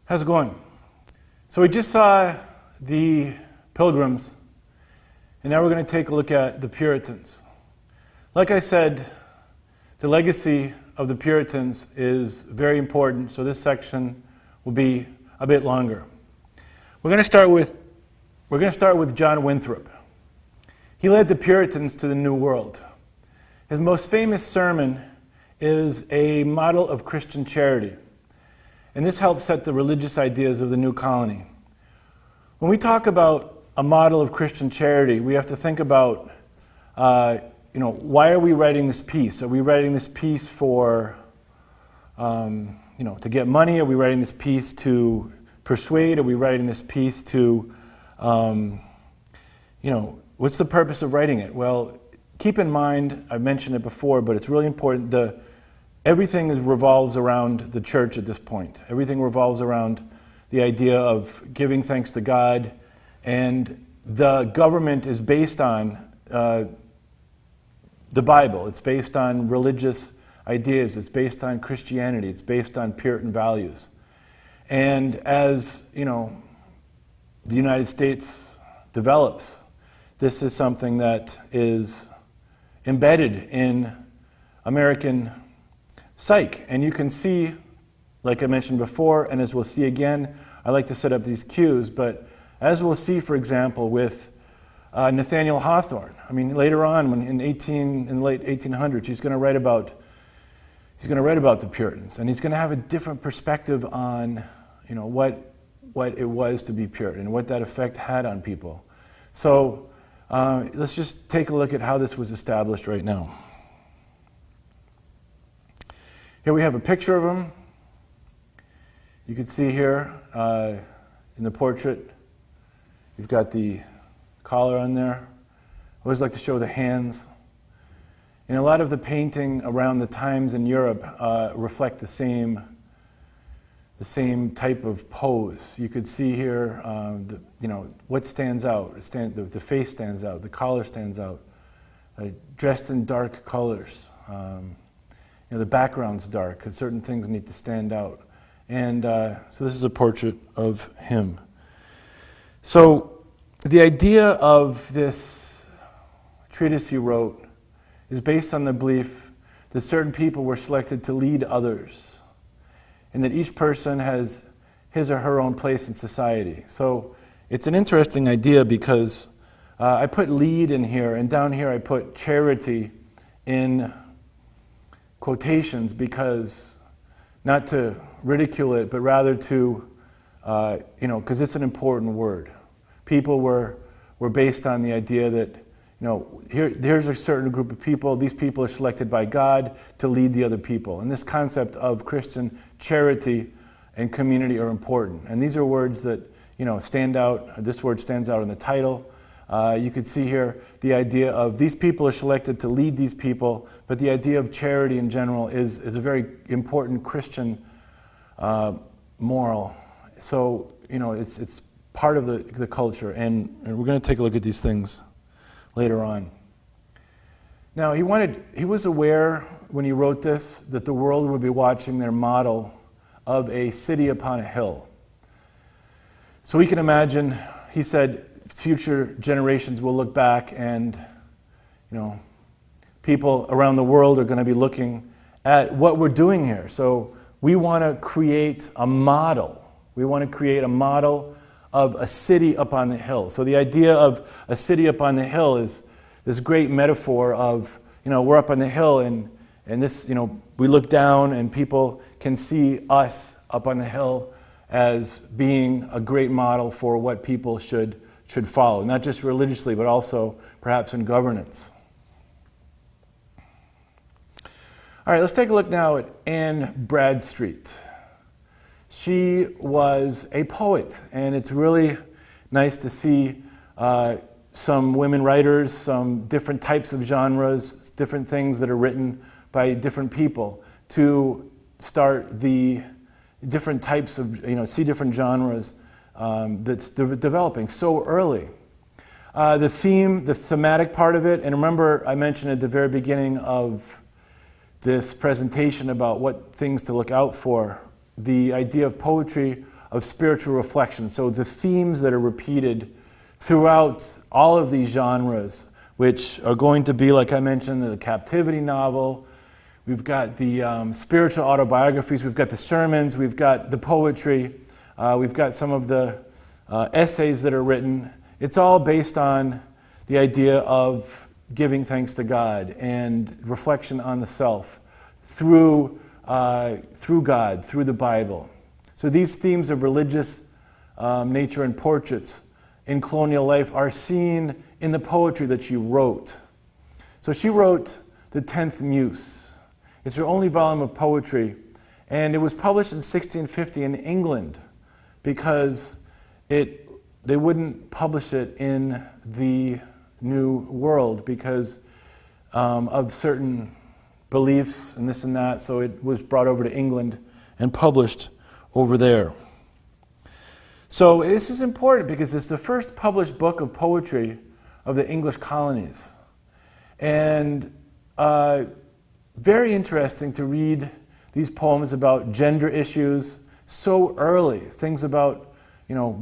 How's it going? So we just saw the Pilgrims, and now we're going to take a look at the Puritans. Like I said, the legacy of the Puritans is very important, so this section will be a bit longer. We're going to start with John Winthrop. He led the Puritans to the New World. His most famous sermon is a model of Christian charity. And this helps set the religious ideas of the new colony. When we talk about a model of Christian charity, we have to think about, why are we writing this piece? Are we writing this piece for, to get money? Are we writing this piece to persuade? Are we writing this piece to, what's the purpose of writing it? Well, keep in mind, I've mentioned it before, but it's really important. Everything revolves around the church at this point. Everything revolves around the idea of giving thanks to God, and the government is based on the Bible. It's based on religious ideas. It's based on Christianity. It's based on Puritan values. And as, the United States develops, this is something that is embedded in American psyche. And you can see, like I mentioned before, and as we'll see again, I like to set up these cues, but as we'll see, for example, with Nathaniel Hawthorne. I mean, later on, in the late 1800s, he's going to write about the Puritans, and he's going to have a different perspective on, what it was to be Puritan and what that effect had on people. So let's just take a look at how this was established right now. Here we have a picture of him. You can see here in the portrait, you've got the collar on there. I always like to show the hands. And a lot of the painting around the times in Europe reflect the same type of pose. You could see here, what stands out. The face stands out. The collar stands out. Dressed in dark colors. The background's dark because certain things need to stand out. And so this is a portrait of him. So the idea of this treatise he wrote is based on the belief that certain people were selected to lead others, and that each person has his or her own place in society. So it's an interesting idea because I put lead in here, and down here I put charity in quotations because, not to ridicule it, but rather to, because it's an important word. People were based on the idea that, here's a certain group of people, these people are selected by God to lead the other people. And this concept of Christian charity and community are important. And these are words that, stand out. This word stands out in the title. You could see here the idea of these people are selected to lead these people, but the idea of charity in general is a very important Christian moral. So, it's part of the culture, and we're going to take a look at these things later on. Now, he was aware when he wrote this that the world would be watching their model of a city upon a hill. So we can imagine, he said, future generations will look back and, people around the world are going to be looking at what we're doing here. So we want to create a model. We want to create a model of a city up on the hill. So the idea of a city up on the hill is this great metaphor of, we're up on the hill and this, we look down and people can see us up on the hill as being a great model for what people should follow, not just religiously, but also perhaps in governance. All right, let's take a look now at Anne Bradstreet. She was a poet, and it's really nice to see some women writers, some different types of genres, different things that are written by different people to start the different types of, see different genres that's developing so early. The thematic part of it, and remember I mentioned at the very beginning of this presentation about what things to look out for, the idea of poetry of spiritual reflection. So the themes that are repeated throughout all of these genres, which are going to be, like I mentioned, the captivity novel, we've got the spiritual autobiographies, we've got the sermons, we've got the poetry, we've got some of the essays that are written. It's all based on the idea of giving thanks to God and reflection on the self through God, through the Bible. So these themes of religious nature and portraits in colonial life are seen in the poetry that she wrote. So she wrote The 10th Muse. It's her only volume of poetry, and it was published in 1650 in England because they wouldn't publish it in the New World because of certain beliefs and this and that, so it was brought over to England and published over there. So this is important because it's the first published book of poetry of the English colonies. And very interesting to read these poems about gender issues so early, things about,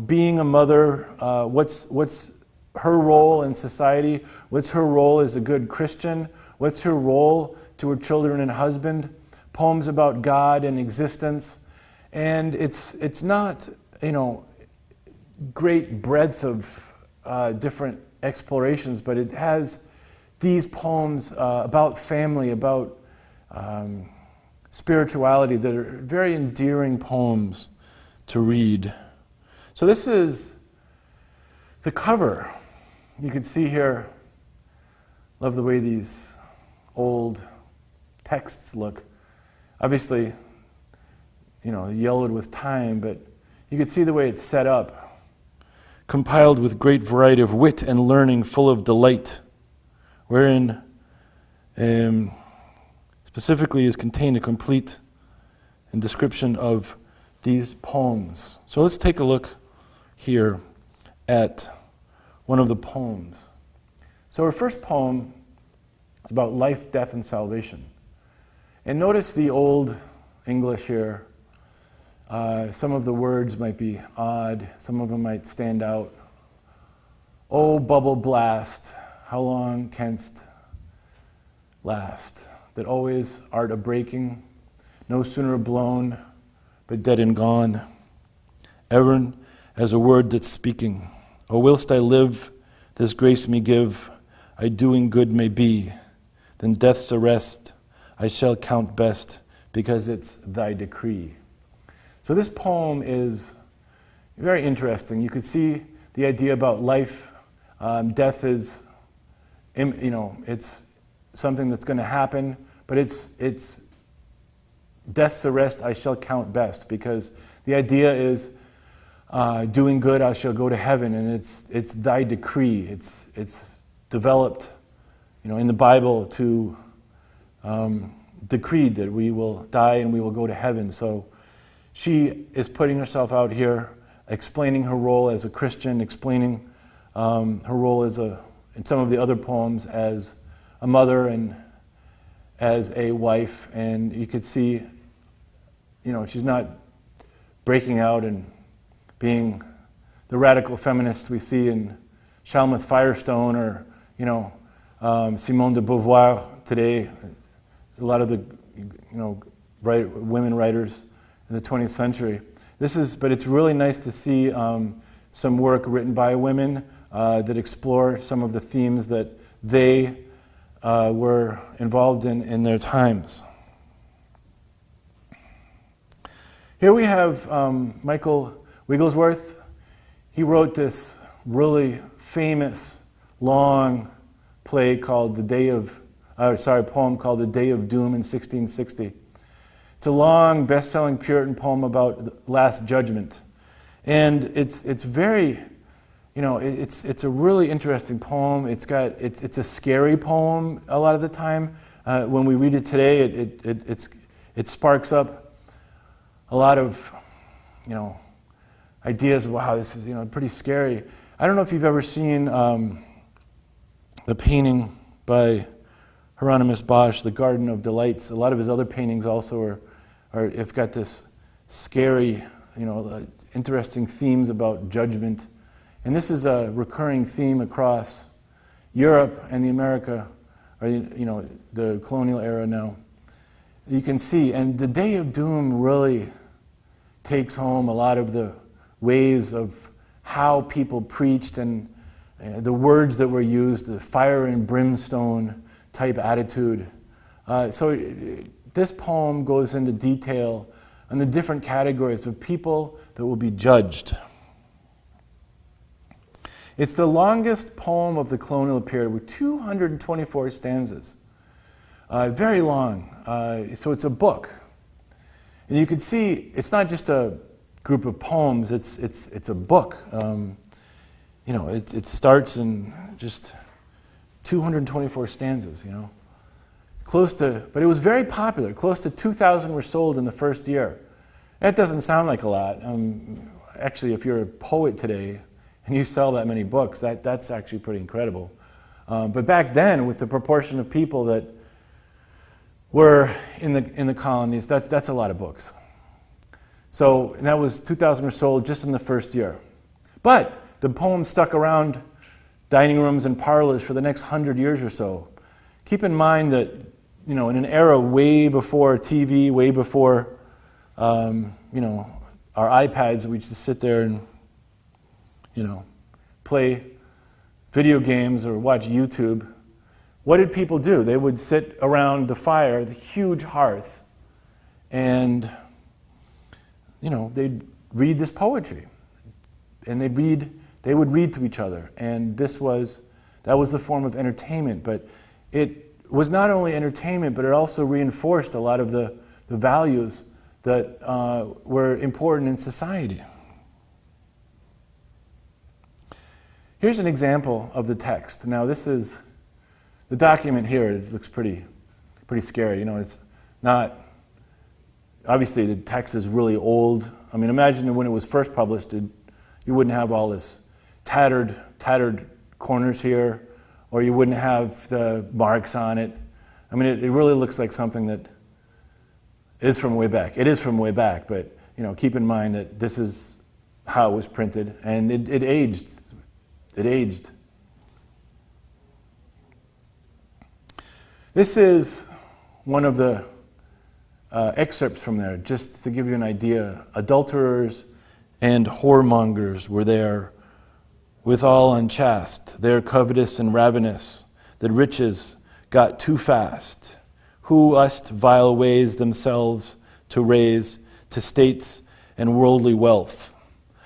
being a mother, what's her role in society, what's her role as a good Christian, what's her role to her children and husband, poems about God and existence. And it's not, great breadth of different explorations, but it has these poems about family, about spirituality that are very endearing poems to read. So this is the cover. You can see here, love the way these old texts look. Obviously, yellowed with time, but you can see the way it's set up. Compiled with great variety of wit and learning, full of delight, wherein specifically is contained a complete description of these poems. So let's take a look here at one of the poems. So our first poem is about life, death, and salvation. And notice the old English here. Some of the words might be odd, some of them might stand out. Oh, bubble blast, how long canst last? That always art a breaking, no sooner blown, but dead and gone. Ever as a word that's speaking. Oh, whilst I live, this grace me give, I doing good may be. Then death's arrest I shall count best, because it's thy decree. So this poem is very interesting. You could see the idea about life. Death is, it's something that's going to happen, but it's death's arrest I shall count best, because the idea is doing good I shall go to heaven, and it's thy decree. It's developed, in the Bible to decreed that we will die and we will go to heaven. So she is putting herself out here, explaining her role as a Christian, explaining her role in some of the other poems as a mother and as a wife. And you could see, she's not breaking out and being the radical feminists we see in Shalmouth Firestone or, Simone de Beauvoir today. A lot of the, women writers in the 20th century. But it's really nice to see some work written by women that explore some of the themes that they were involved in their times. Here we have Michael Wigglesworth. He wrote this really famous, long play called poem called The Day of Doom in 1660. It's a long, best-selling Puritan poem about the Last Judgment. And it's very, it's a really interesting poem. It's a scary poem a lot of the time. When we read it today, it sparks up a lot of, ideas. Wow, this is, pretty scary. I don't know if you've ever seen the painting by Hieronymus Bosch, The Garden of Delights. A lot of his other paintings also have got this scary interesting themes about judgment. And this is a recurring theme across Europe and the America, or the colonial era now. You can see, and the Day of Doom really takes home a lot of the ways of how people preached and the words that were used, the fire and brimstone type attitude. This poem goes into detail on the different categories of people that will be judged. It's the longest poem of the colonial period with 224 stanzas. Very long. So it's a book. And you can see it's not just a group of poems, it's a book. It starts in just 224 stanzas, but it was very popular. Close to 2,000 were sold in the first year. That doesn't sound like a lot. Actually, if you're a poet today and you sell that many books, that's actually pretty incredible. But back then, with the proportion of people that were in the colonies, that's a lot of books. So and that was 2,000 were sold just in the first year. But the poem stuck around dining rooms and parlors for the next 100 years or so. Keep in mind that, in an era way before TV, way before, our iPads, we used to sit there and, play video games or watch YouTube. What did people do? They would sit around the fire, the huge hearth, and, they'd read this poetry. And they would read to each other. And that was the form of entertainment. But it was not only entertainment, but it also reinforced a lot of the values that were important in society. Here's an example of the text. Now this is the document here. It looks pretty scary. It's not, obviously the text is really old. I mean, imagine when it was first published, you wouldn't have all this tattered corners here, or you wouldn't have the marks on it. I mean, it really looks like something that is from way back. It is from way back, but keep in mind that this is how it was printed, and it aged. It aged. This is one of the excerpts from there, just to give you an idea. Adulterers and whoremongers were there, withal unchaste, there covetous and ravenous, that riches got too fast, who used vile ways themselves to raise to states and worldly wealth,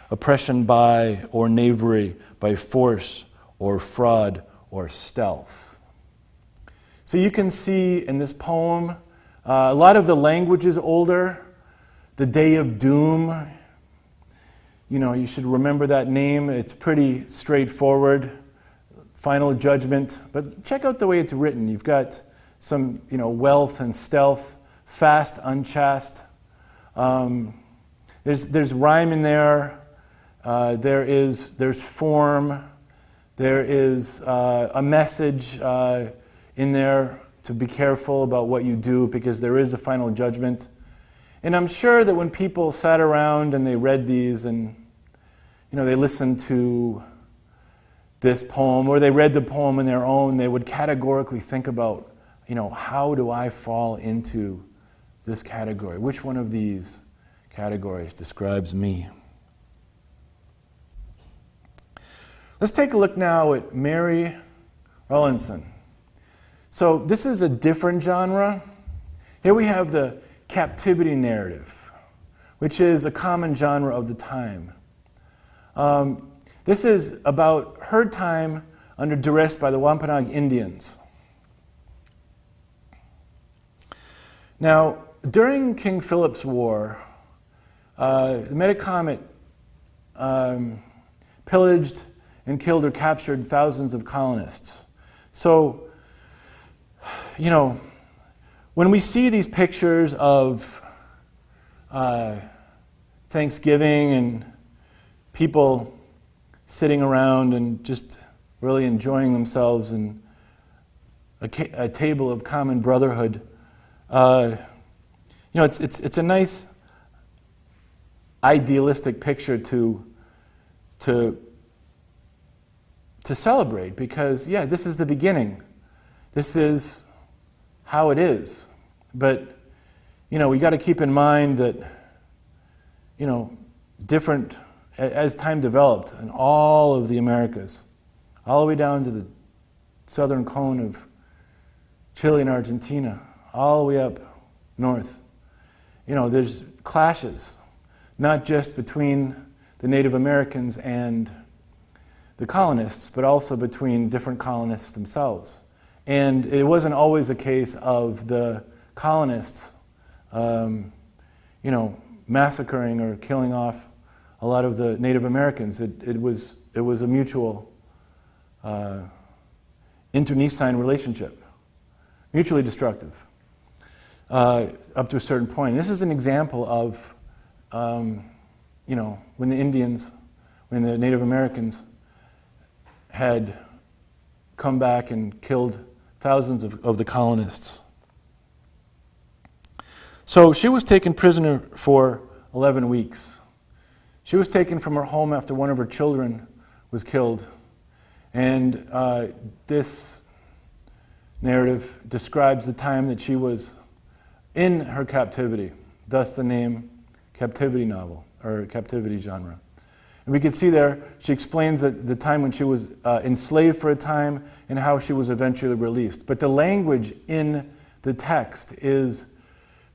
oppression by or knavery, by force or fraud or stealth. So you can see in this poem, a lot of the language is older. The Day of Doom, you should remember that name. It's pretty straightforward. Final judgment. But check out the way it's written. You've got some, wealth and stealth, fast, unchaste. There's rhyme in there. There's form. There is a message in there to be careful about what you do, because there is a final judgment. And I'm sure that when people sat around and they read these and they listened to this poem, or they read the poem in their own, they would categorically think about, how do I fall into this category? Which one of these categories describes me? Let's take a look now at Mary Rowlandson. So this is a different genre. Here we have the captivity narrative, which is a common genre of the time. This is about her time under duress by the Wampanoag Indians. Now, during King Philip's War, the Metacomet pillaged and killed or captured thousands of colonists. So, when we see these pictures of Thanksgiving and people sitting around and just really enjoying themselves and a table of common brotherhood, it's a nice idealistic picture to celebrate, because yeah, this is the beginning. This is how it is. But we got to keep in mind that different, as time developed in all of the Americas, all the way down to the southern cone of Chile and Argentina, all the way up north, there's clashes, not just between the Native Americans and the colonists, but also between different colonists themselves. And it wasn't always a case of the colonists, massacring or killing off a lot of the Native Americans. It was a mutual internecine relationship, mutually destructive, up to a certain point. And this is an example of, when the Native Americans had come back and killed thousands of the colonists. So she was taken prisoner for 11 weeks. She was taken from her home after one of her children was killed. And this narrative describes the time that she was in her captivity, thus the name captivity novel, or captivity genre. And we can see there, she explains that the time when she was enslaved for a time and how she was eventually released. But the language in the text is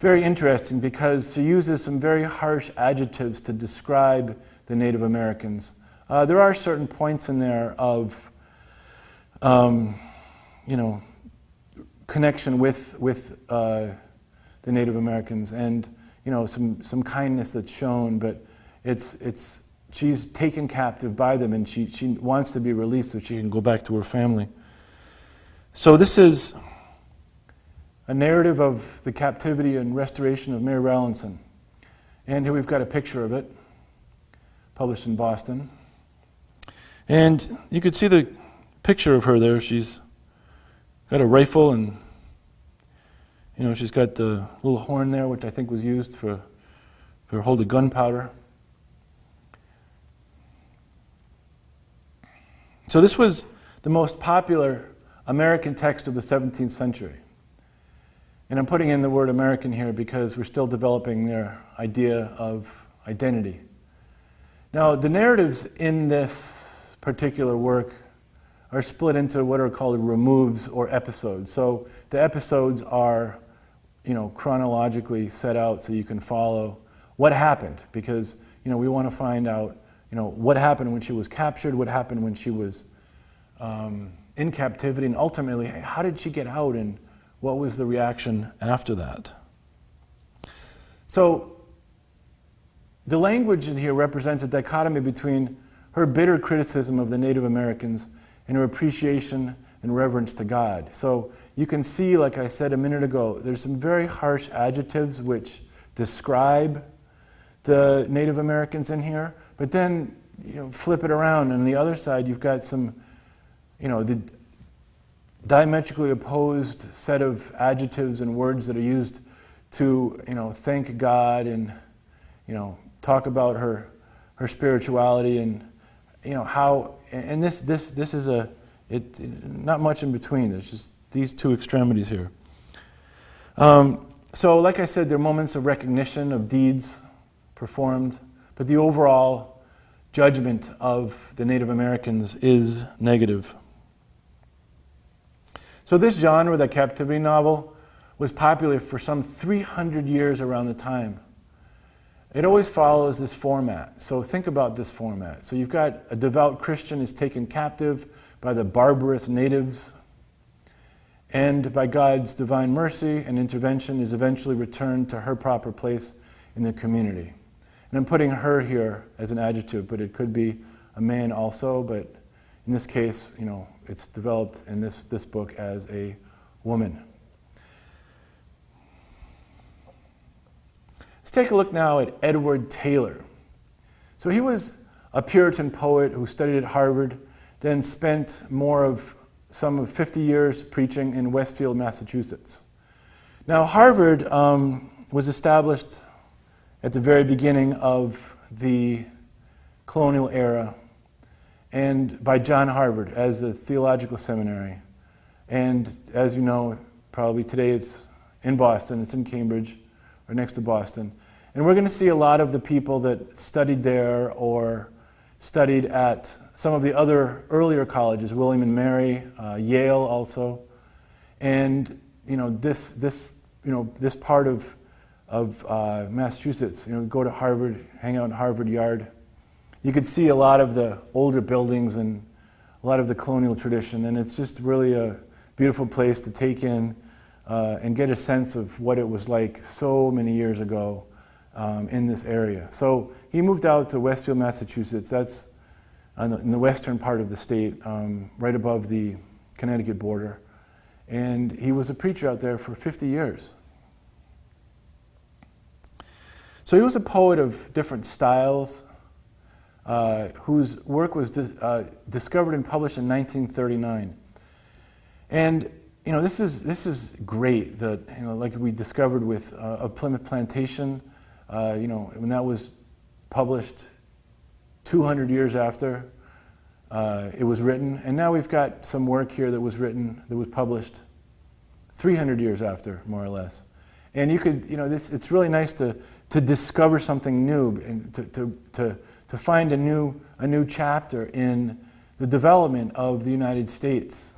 very interesting because she uses some very harsh adjectives to describe the Native Americans. There are certain points in there of, connection with the Native Americans, and some kindness that's shown, but she's taken captive by them, and she wants to be released so she can go back to her family. So this is a narrative of the captivity and restoration of Mary Rowlandson. And here we've got a picture of it, published in Boston. And you could see the picture of her there. She's got a rifle, and she's got the little horn there, which I think was used for holding gunpowder. So this was the most popular American text of the 17th century. And I'm putting in the word American here because we're still developing their idea of identity. Now, the narratives in this particular work are split into what are called removes or episodes. So the episodes are, chronologically set out so you can follow what happened, because, we want to find out, what happened when she was captured, what happened when she was in captivity, and ultimately, how did she get out, and what was the reaction after that? So the language in here represents a dichotomy between her bitter criticism of the Native Americans and her appreciation and reverence to God. So you can see, like I said a minute ago, there's some very harsh adjectives which describe the Native Americans in here, but then flip it around, and on the other side you've got some, the diametrically opposed set of adjectives and words that are used to, thank God and, talk about her spirituality, and, how, and this is not much in between. There's just these two extremities here. So like I said, there are moments of recognition of deeds performed, but the overall judgment of the Native Americans is negative. So this genre, the captivity novel, was popular for some 300 years around the time. It always follows this format. So think about this format. So you've got a devout Christian is taken captive by the barbarous natives, and by God's divine mercy and intervention is eventually returned to her proper place in the community. And I'm putting her here as an adjective, but it could be a man also, but in this case, it's developed in this book as a woman. Let's take a look now at Edward Taylor. So he was a Puritan poet who studied at Harvard, then spent some of 50 years preaching in Westfield, Massachusetts. Now, Harvard was established at the very beginning of the colonial era, and by John Harvard as a theological seminary. And as you know, probably today it's in Boston, it's in Cambridge, or next to Boston. And we're going to see a lot of the people that studied there or studied at some of the other earlier colleges, William and Mary, Yale also. And this part of Massachusetts, go to Harvard, hang out in Harvard Yard. You could see a lot of the older buildings and a lot of the colonial tradition, and it's just really a beautiful place to take in and get a sense of what it was like so many years ago in this area. So he moved out to Westfield, Massachusetts. That's in the western part of the state, right above the Connecticut border. And he was a preacher out there for 50 years. So he was a poet of different styles, whose work was discovered and published in 1939. And this is great that like we discovered with of Plymouth Plantation, when that was published 200 years after it was written, and now we've got some work here that was published 300 years after, more or less. And you could, it's really nice to discover something new and to find a new chapter in the development of the United States.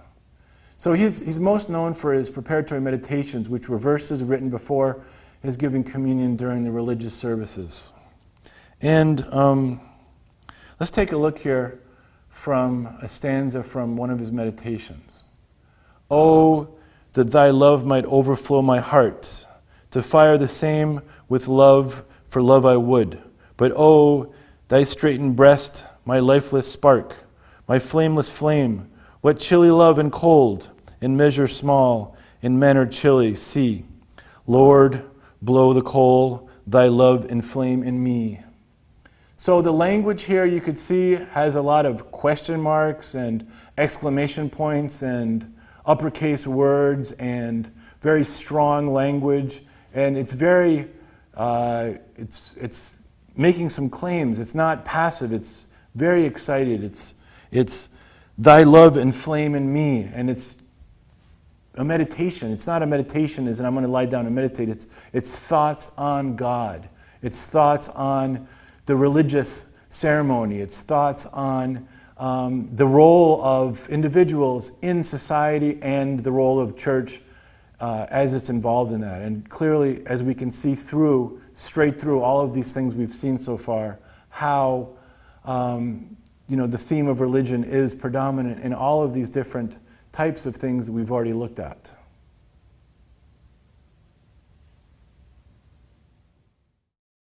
So he's most known for his preparatory meditations, which were verses written before his giving communion during the religious services. And let's take a look here from a stanza from one of his meditations. Oh, that thy love might overflow my heart, to fire the same with love, for love I would. But oh, thy straitened breast, my lifeless spark, my flameless flame, what chilly love and cold, in measure small, in manner chilly, see. Lord, blow the coal, thy love inflame in me. So the language here, you could see, has a lot of question marks and exclamation points and uppercase words and very strong language, and it's very, it's making some claims. It's not passive. It's very excited. It's thy love inflame in me, and it's a meditation. It's not a meditation as in I'm going to lie down and meditate. It's thoughts on God. It's thoughts on the religious ceremony. It's thoughts on the role of individuals in society and the role of church as it's involved in that. And clearly, as we can see straight through all of these things we've seen so far, how the theme of religion is predominant in all of these different types of things that we've already looked at.